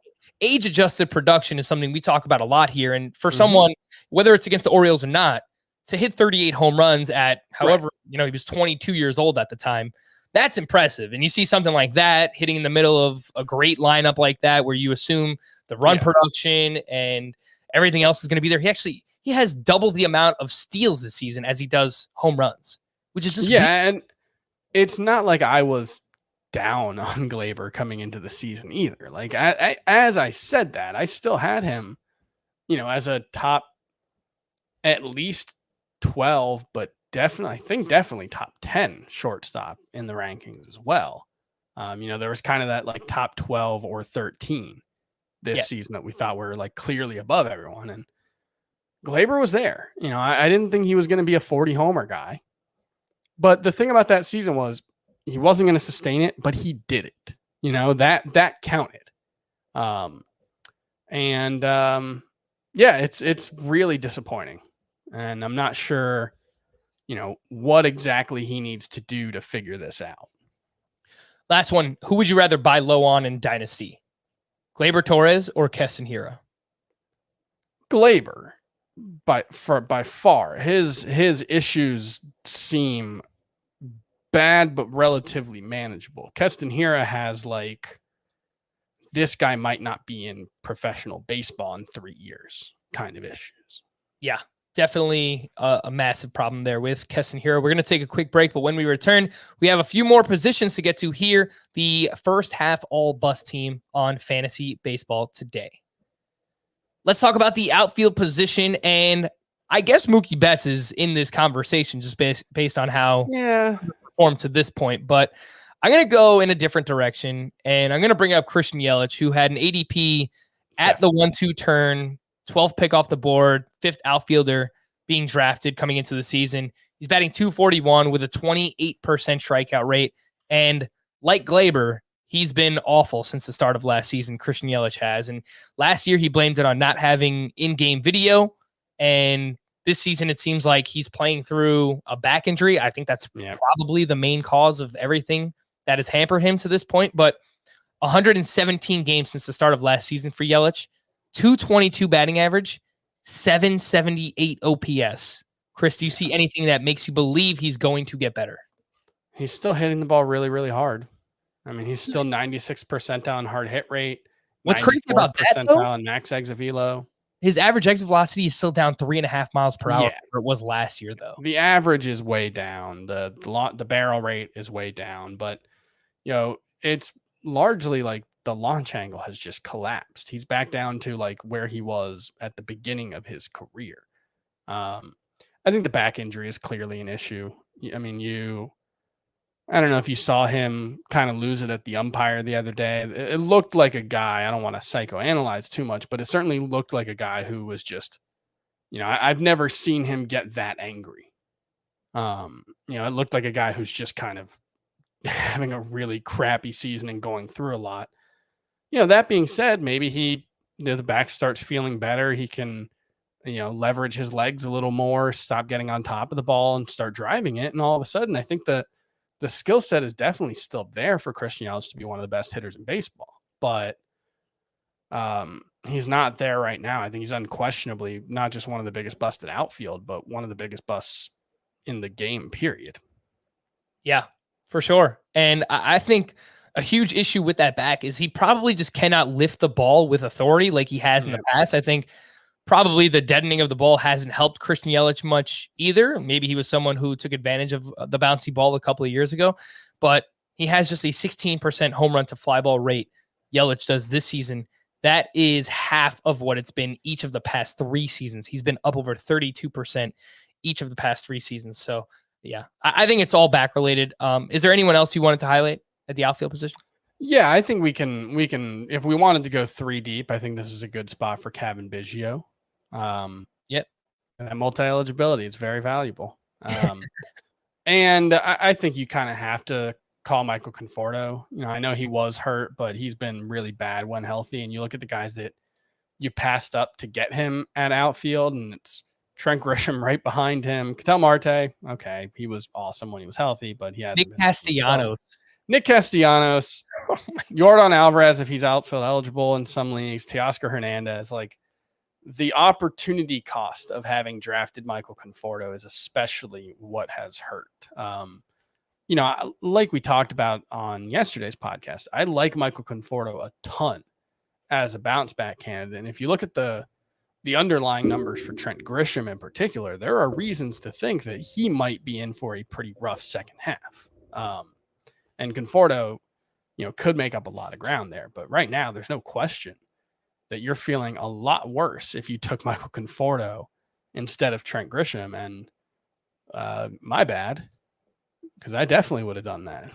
age-adjusted production is something we talk about a lot here. And for someone, whether it's against the Orioles or not, to hit 38 home runs at however, he was 22 years old at the time, that's impressive. And you see something like that hitting in the middle of a great lineup like that, where you assume the run production and everything else is going to be there. He has double the amount of steals this season as he does home runs, which is just weird. And it's not like I was down on Gleyber coming into the season either. Like as I said that, I still had him, as a top at least 12, but definitely top 10 shortstop in the rankings as well. There was kind of that like top 12 or 13 this season that we thought were like clearly above everyone. And Gleyber was there. I didn't think he was going to be a 40 homer guy, but the thing about that season was he wasn't going to sustain it, but he did it. That counted. It's really disappointing. And I'm not sure, what exactly he needs to do to figure this out. Last one. Who would you rather buy low on in Dynasty? Gleyber Torres or Keston Hiura? Gleyber, by far. His issues seem bad, but relatively manageable. Keston Hiura has this guy might not be in professional baseball in 3 years kind of issues. Yeah. Definitely a massive problem there with Keston Hiura. We're going to take a quick break, but when we return, we have a few more positions to get to here. The first half all bust team on fantasy baseball today. Let's talk about the outfield position, and I guess Mookie Betts is in this conversation just based on how he performed to this point. But I'm going to go in a different direction, and I'm going to bring up Christian Yelich, who had an ADP at the 1-2 turn, 12th pick off the board, 5th outfielder being drafted coming into the season. He's batting .241 with a 28% strikeout rate. And like Gleyber, he's been awful since the start of last season, Christian Yelich has. And last year, he blamed it on not having in-game video. And This season, it seems like he's playing through a back injury. I think that's probably the main cause of everything that has hampered him to this point. But 117 games since the start of last season for Yelich, 222 batting average, 778 OPS. Chris, do you see anything that makes you believe he's going to get better? He's still hitting the ball really, really hard. I mean, he's still 96 percentile on hard hit rate. What's crazy about that, though? On max exit velo. His average exit velocity is still down 3.5 miles per hour. Where it was last year, though. The average is way down. The barrel rate is way down. But, it's largely like the launch angle has just collapsed. He's back down to like where he was at the beginning of his career. I think the back injury is clearly an issue. I mean, I don't know if you saw him kind of lose it at the umpire the other day. It looked like a guy, I don't want to psychoanalyze too much, but it certainly looked like a guy who was just, I've never seen him get that angry. It looked like a guy who's just kind of having a really crappy season and going through a lot. That being said, maybe the back starts feeling better. He can, leverage his legs a little more, stop getting on top of the ball and start driving it. And all of a sudden, I think the skill set is definitely still there for Christian Yelich to be one of the best hitters in baseball, but he's not there right now. I think he's unquestionably not just one of the biggest busts at outfield, but one of the biggest busts in the game, period. Yeah, for sure. And I think a huge issue with that back is he probably just cannot lift the ball with authority like he has in the past. I think probably the deadening of the ball hasn't helped Christian Yelich much either. Maybe he was someone who took advantage of the bouncy ball a couple of years ago, but he has just a 16% home run to fly ball rate. Yelich does this season. That is half of what it's been each of the past 3 seasons. He's been up over 32% each of the past 3 seasons. So yeah, I think it's all back related. Is there anyone else you wanted to highlight at the outfield position? Yeah, I think we can, if we wanted to go 3 deep, I think this is a good spot for Kevin Biggio. Yep. And that multi-eligibility is very valuable. And I think you kind of have to call Michael Conforto. I know he was hurt, but he's been really bad when healthy. And you look at the guys that you passed up to get him at outfield, and it's Trent Grisham right behind him. Ketel Marte, okay, he was awesome when he was healthy, but he had Nick Castellanos, Yordan Alvarez if he's outfield eligible in some leagues, Teoscar Hernandez. Like, the opportunity cost of having drafted Michael Conforto is especially what has hurt. Like we talked about on yesterday's podcast, I like Michael Conforto a ton as a bounce back candidate. And if you look at the underlying numbers for Trent Grisham in particular, there are reasons to think that he might be in for a pretty rough second half. And Conforto, could make up a lot of ground there. But right now, there's no question that you're feeling a lot worse if you took Michael Conforto instead of Trent Grisham. And my bad, because I definitely would have done that.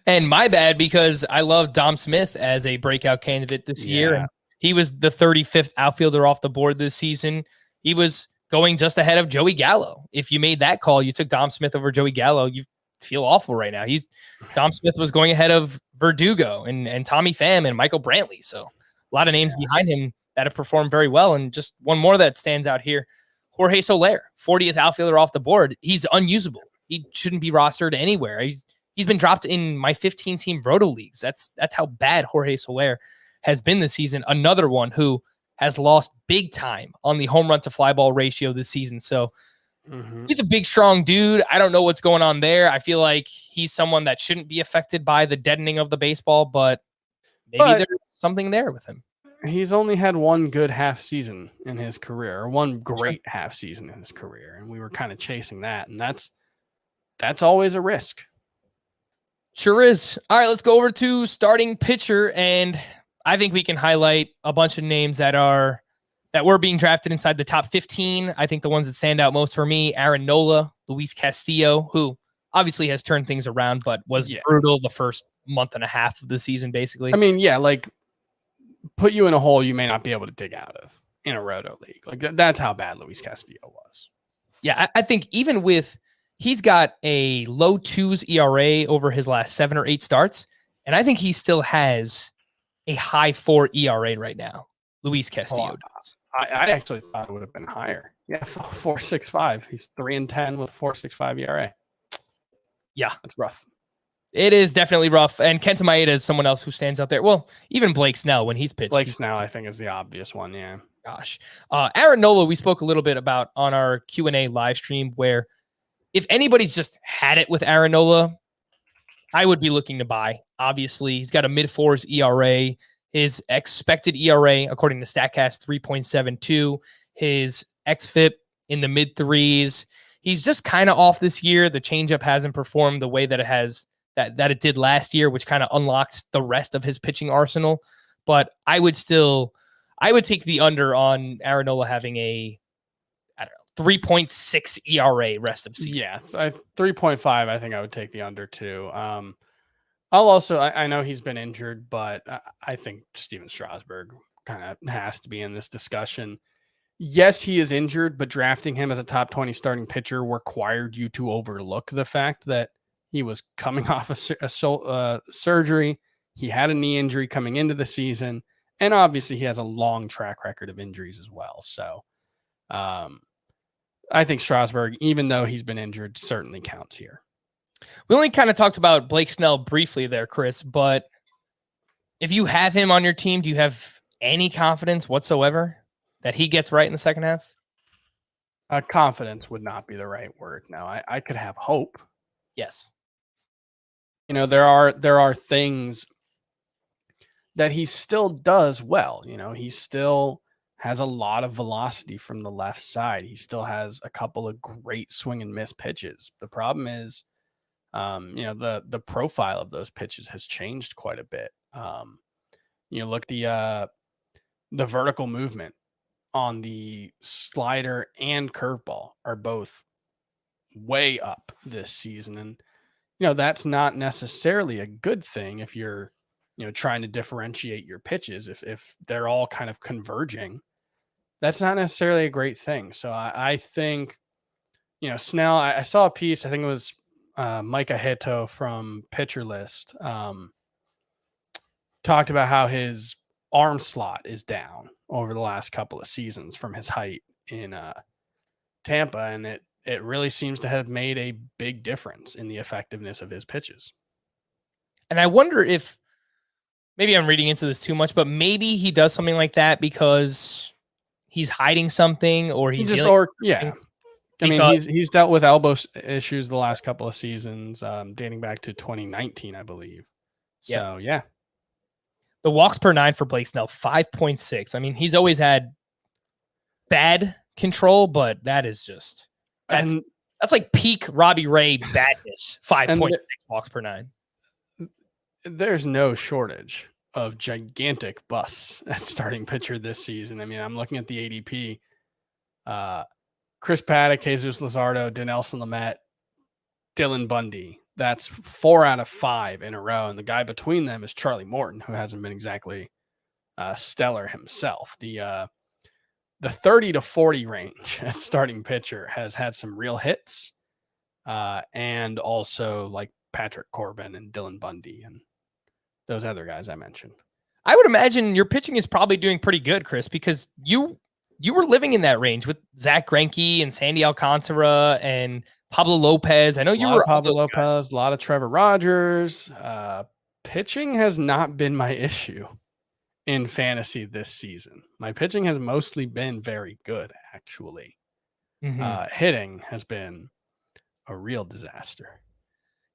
And my bad, because I love Dom Smith as a breakout candidate this year. And he was the 35th outfielder off the board this season. He was going just ahead of Joey Gallo. If you made that call, you took Dom Smith over Joey Gallo, you feel awful right now. Dom Smith was going ahead of Verdugo and Tommy Pham and Michael Brantley. So a lot of names behind him that have performed very well. And just one more that stands out here, Jorge Soler, 40th outfielder off the board. He's unusable. He shouldn't be rostered anywhere. He's been dropped in my 15-team Roto leagues. That's how bad Jorge Soler has been this season. Another one who has lost big time on the home run to fly ball ratio this season. So he's a big, strong dude. I don't know what's going on there. I feel like he's someone that shouldn't be affected by the deadening of the baseball, but there's something there with him. He's only had one good half season in his career, or one great half season in his career. And we were kind of chasing that. And that's always a risk. Sure is. All right, let's go over to starting pitcher. And I think we can highlight a bunch of names that were being drafted inside the top 15. I think the ones that stand out most for me, Aaron Nola, Luis Castillo, who obviously has turned things around, but was brutal the first month and a half of the season, basically. I mean, like put you in a hole you may not be able to dig out of in a Roto league. Like that's how bad Luis Castillo was. Yeah, I think even he's got a low 2s ERA over his last 7 or 8 starts, and I think he still has a high 4 ERA right now. Luis Castillo does. I actually thought it would have been higher. Yeah, 4.65. He's 3-10 with 4.65 ERA. Yeah, that's rough. It is definitely rough. And Kenta Maeda is someone else who stands out there. Well, even Blake Snell when he's pitched. Blake Snell, I think, is the obvious one. Yeah. Gosh. Aaron Nola, we spoke a little bit about on our Q&A live stream, where if anybody's just had it with Aaron Nola, I would be looking to buy. Obviously, he's got a mid-4s ERA. His expected ERA, according to StatCast, 3.72. His xFIP in the mid-3s. He's just kind of off this year. The changeup hasn't performed the way that it did last year, which kind of unlocks the rest of his pitching arsenal. But I would take the under on Aaron Nola having a 3.6 ERA rest of season. Yeah, 3.5. I think I would take the under too. I know he's been injured, but I think Steven Strasburg kind of has to be in this discussion. Yes, he is injured, but drafting him as a top 20 starting pitcher required you to overlook the fact that he was coming off a surgery. He had a knee injury coming into the season, and obviously he has a long track record of injuries as well. So I think Strasburg, even though he's been injured, certainly counts here. We only kind of talked about Blake Snell briefly there, Chris, but if you have him on your team, do you have any confidence whatsoever that he gets right in the second half? Confidence would not be the right word. No, I could have hope. Yes. You know, there are things that he still does well. You know, he still has a lot of velocity from the left side. He still has a couple of great swing and miss pitches. The problem is, the profile of those pitches has changed quite a bit. Look, the vertical movement on the slider and curveball are both way up this season. And, that's not necessarily a good thing if you're, trying to differentiate your pitches. If they're all kind of converging, that's not necessarily a great thing. So I think, Snell, I saw a piece, I think it was Micah Hito from Pitcher List, talked about how his arm slot is down over the last couple of seasons from his height in Tampa, and it really seems to have made a big difference in the effectiveness of his pitches. And I wonder if maybe I'm reading into this too much, but maybe he does something like that because he's hiding something, or he's yeah. I mean, he's dealt with elbow issues the last couple of seasons, dating back to 2019, I believe. So, yeah. The walks per 9 for Blake Snell, 5.6. I mean, he's always had bad control, but that is just that's like peak Robbie Ray badness. 5.6 walks per 9. There's no shortage of gigantic busts at starting pitcher this season. I mean, I'm looking at the ADP. Chris Paddock, Jesus Luzardo, Dinelson Lamet, Dylan Bundy. That's 4 out of 5 in a row. And the guy between them is Charlie Morton, who hasn't been exactly stellar himself. The 30 to 40 range at starting pitcher has had some real hits. And also like Patrick Corbin and Dylan Bundy and those other guys I mentioned. I would imagine your pitching is probably doing pretty good, Chris, because you were living in that range with Zach Greinke and Sandy Alcantara and Pablo Lopez. I know you were Pablo Lopez, a lot of Trevor Rogers. Pitching has not been my issue in fantasy this season. My pitching has mostly been very good, actually. Mm-hmm. Hitting has been a real disaster.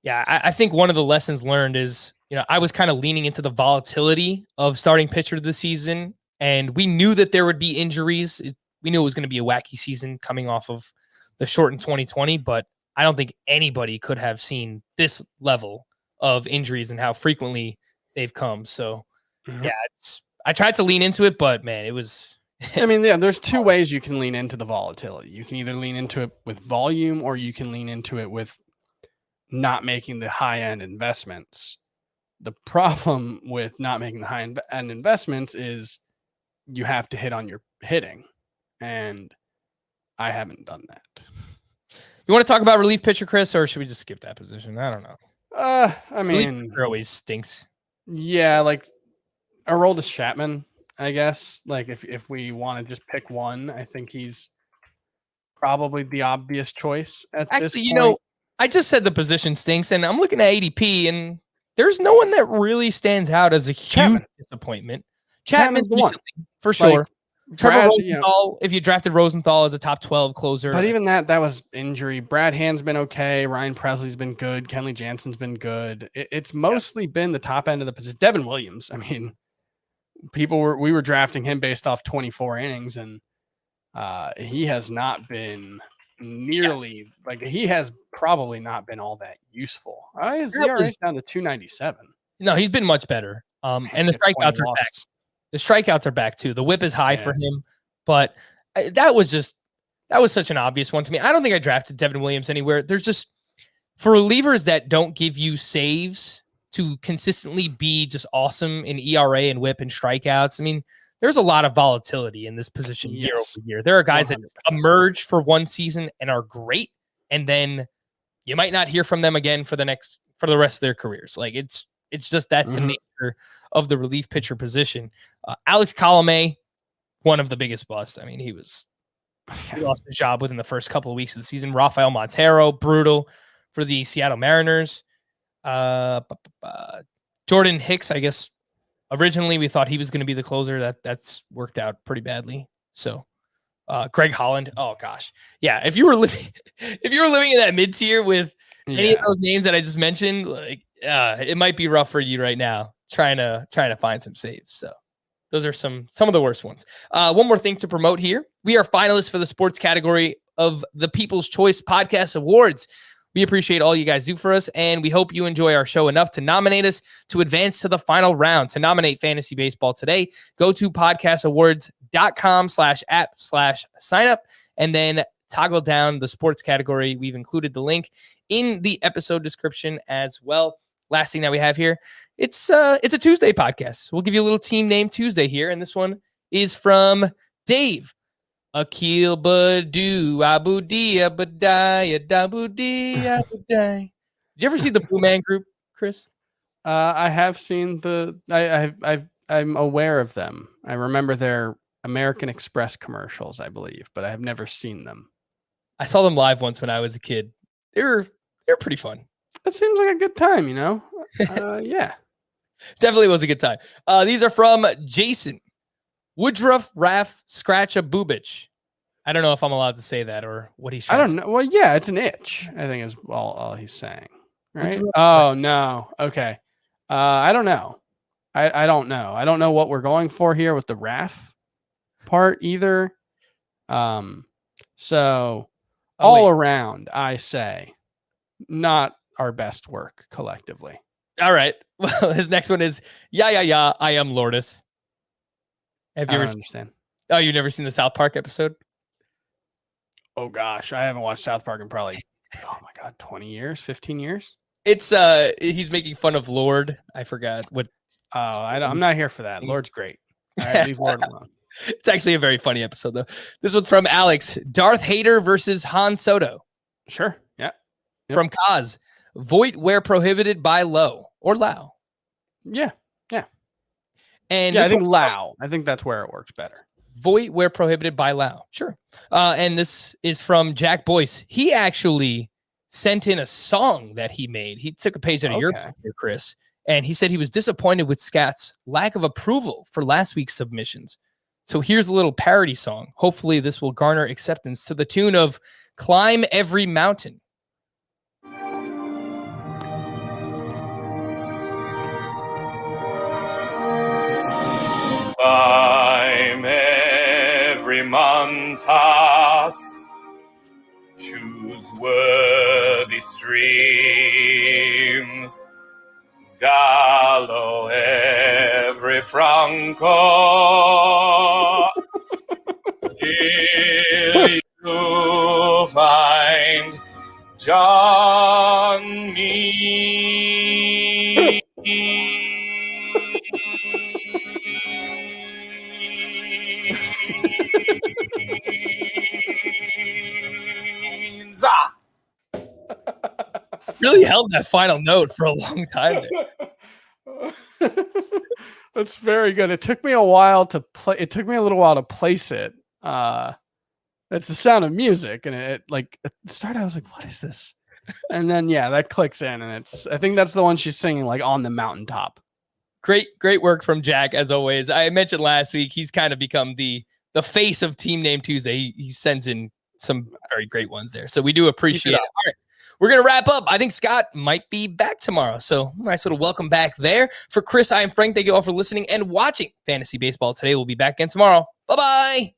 Yeah, I think one of the lessons learned is, I was kind of leaning into the volatility of starting pitcher this season. And we knew that there would be injuries. We knew it was going to be a wacky season coming off of the shortened 2020, but I don't think anybody could have seen this level of injuries and how frequently they've come. So, yeah, I tried to lean into it, but man, it was. I mean, yeah, there's two ways you can lean into the volatility. You can either lean into it with volume, or you can lean into it with not making the high-end investments. The problem with not making the high-end investments is you have to hit on your hitting, and I haven't done that. You want to talk about relief pitcher, Chris, or should we just skip that position? I don't know. I mean, relief always stinks. Yeah, like Aroldis Chapman I guess. Like if we want to just pick one, I think he's probably the obvious choice at this Actually, point. I just said the position stinks, and I'm looking at ADP, and there's no one that really stands out as a huge disappointment. Chapman's the one recently, for sure. Like, Trevor Brad, Rosenthal, if you drafted Rosenthal as a top 12 closer. But even that was injury. Brad Hand's been okay. Ryan Presley's been good. Kenley Jansen's been good. It's mostly been the top end of the position. Devin Williams. I mean, we were drafting him based off 24 innings, and he has not been nearly like he has probably not been all that useful. His ERA's down to 297. No, he's been much better. And the strikeouts are back. The strikeouts are back too. The whip is high for him, but that was such an obvious one to me. I don't think I drafted Devin Williams anywhere. There's just for relievers that don't give you saves to consistently be just awesome in ERA and whip and strikeouts. I mean, there's a lot of volatility in this position year over year. There are guys 100%. That emerge for one season and are great, and then you might not hear from them again for the rest of their careers. Like it's just that's the nature of the relief pitcher position. Alex Colomé, one of the biggest busts. I mean, he lost his job within the first couple of weeks of the season. Rafael Montero, brutal for the Seattle Mariners. Jordan Hicks, I guess originally we thought he was going to be the closer. That's worked out pretty badly. So Greg Holland. Oh gosh. Yeah. If you were living in that mid tier with any of those names that I just mentioned, like it might be rough for you right now trying to find some saves. So those are some of the worst ones. One more thing to promote here. We are finalists for the sports category of the People's Choice Podcast Awards. We appreciate all you guys do for us, and we hope you enjoy our show enough to nominate us to advance to the final round. To nominate Fantasy Baseball today, go to podcastawards.com/app/sign up, and then toggle down the sports category. We've included the link in the episode description as well. Last thing that we have here, it's a Tuesday podcast. We'll give you a little team name Tuesday here, and this one is from Dave. Akil Badu Abudi Abadai Dabudi Abadai. Did you ever see the Blue Man Group, Chris? I have seen I'm aware of them. I remember their American Express commercials, I believe, but I have never seen them. I saw them live once when I was a kid. They're pretty fun. That seems like a good time, you know? Yeah. Definitely was a good time. These are from Jason. Woodruff Raff Scratch a Boobich. I don't know if I'm allowed to say that or what he's trying to say. Well, yeah, it's an itch, I think is all he's saying. Right? Oh, no. Okay. I don't know. I don't know. I don't know what we're going for here with the Raff part either. So all around, I say, not our best work collectively. All right. Well, his next one is, yeah, I am Lourdes. Have you ever understand? Oh, you've never seen the South Park episode? Oh gosh, I haven't watched South Park in probably 20 years, 15 years. It's he's making fun of Lord. I forgot what. I'm not here for that. Lord's great. All right, leave Lord alone. It's actually a very funny episode though. This one's from Alex. Darth Hader versus Han Soto. Sure. Yeah. Yep. From Kaz. Void where prohibited by Low or Lao. Yeah. And I think Lao. I think that's where it works better. Void where prohibited by Lao. Sure. And this is from Jack Boyce. He actually sent in a song that he made. He took a page out of your book here, Chris. And he said he was disappointed with Scat's lack of approval for last week's submissions. So here's a little parody song. Hopefully this will garner acceptance to the tune of Climb Every Mountain. Climb every montas, choose worthy streams, gallo every franco, till you find John me. Really held that final note for a long time. That's very good. It took me a while to play. It took me a little while to place it. It's the Sound of Music, and it like at the start I was like, "What is this?" And then that clicks in, and I think that's the one she's singing like on the mountaintop. Great work from Jack as always. I mentioned last week he's kind of become the face of Team Name Tuesday. He sends in some very great ones there, so we do appreciate it. All right. We're going to wrap up. I think Scott might be back tomorrow. So nice little welcome back there. For Chris, I am Frank. Thank you all for listening and watching Fantasy Baseball today. We'll be back again tomorrow. Bye-bye.